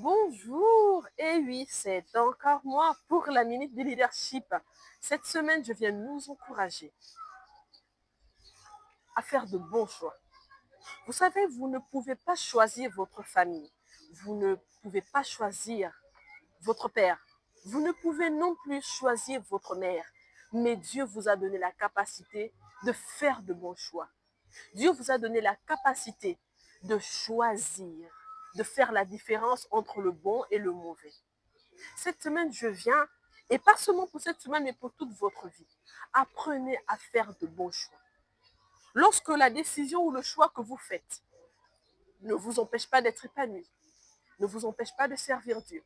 Bonjour, et oui, c'est encore moi pour la minute de leadership. Cette semaine, je viens nous encourager à faire de bons choix. Vous savez, vous ne pouvez pas choisir votre famille. Vous ne pouvez pas choisir votre père. Vous ne pouvez non plus choisir votre mère. Mais Dieu vous a donné la capacité de faire de bons choix. Dieu vous a donné la capacité de choisir, de faire la différence entre le bon et le mauvais. Cette semaine, je viens, et pas seulement pour cette semaine, mais pour toute votre vie. Apprenez à faire de bons choix. Lorsque la décision ou le choix que vous faites ne vous empêche pas d'être épanoui, ne vous empêche pas de servir Dieu,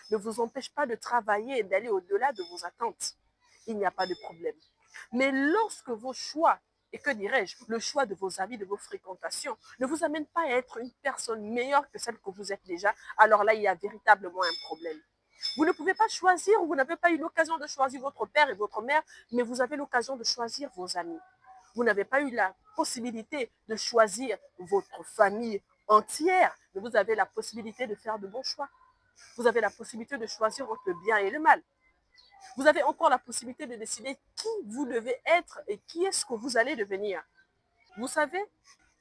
ne vous empêche pas de travailler et d'aller au-delà de vos attentes, il n'y a pas de problème. Mais lorsque vos choix, et que dirais-je, le choix de vos amis, de vos fréquentations, ne vous amène pas à être une personne meilleure que celle que vous êtes déjà, alors là, il y a véritablement un problème. Vous ne pouvez pas choisir, vous n'avez pas eu l'occasion de choisir votre père et votre mère, mais vous avez l'occasion de choisir vos amis. Vous n'avez pas eu la possibilité de choisir votre famille entière, mais vous avez la possibilité de faire de bons choix. Vous avez la possibilité de choisir entre le bien et le mal. Vous avez encore la possibilité de décider qui vous devez être et qui est-ce que vous allez devenir. Vous savez,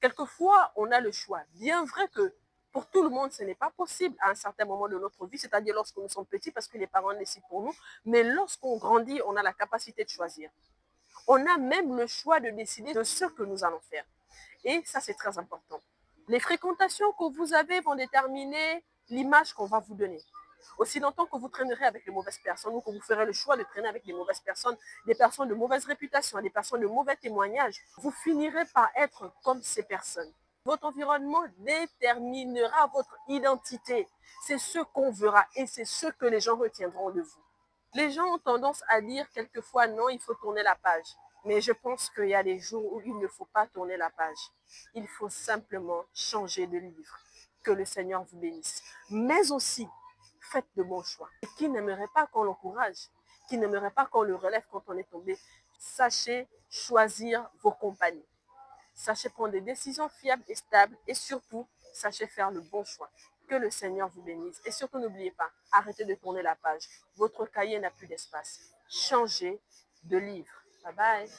quelquefois, on a le choix. Bien vrai que pour tout le monde, ce n'est pas possible à un certain moment de notre vie, c'est-à-dire lorsque nous sommes petits, parce que les parents décident pour nous, mais lorsqu'on grandit, on a la capacité de choisir. On a même le choix de décider de ce que nous allons faire. Et ça, c'est très important. Les fréquentations que vous avez vont déterminer l'image qu'on va vous donner. Aussi longtemps que vous traînerez avec les mauvaises personnes ou que vous ferez le choix de traîner avec des mauvaises personnes, des personnes de mauvaise réputation, des personnes de mauvais témoignages, vous finirez par être comme ces personnes. Votre environnement déterminera votre identité. C'est ce qu'on verra et c'est ce que les gens retiendront de vous. Les gens ont tendance à dire quelquefois non, il faut tourner la page. Mais je pense qu'il y a des jours où il ne faut pas tourner la page. Il faut simplement changer de livre. Que le Seigneur vous bénisse. Mais aussi, faites de bons choix. Et qui n'aimerait pas qu'on l'encourage, qui n'aimerait pas qu'on le relève quand on est tombé, sachez choisir vos compagnies. Sachez prendre des décisions fiables et stables et surtout, sachez faire le bon choix. Que le Seigneur vous bénisse. Et surtout, n'oubliez pas, arrêtez de tourner la page. Votre cahier n'a plus d'espace. Changez de livre. Bye bye.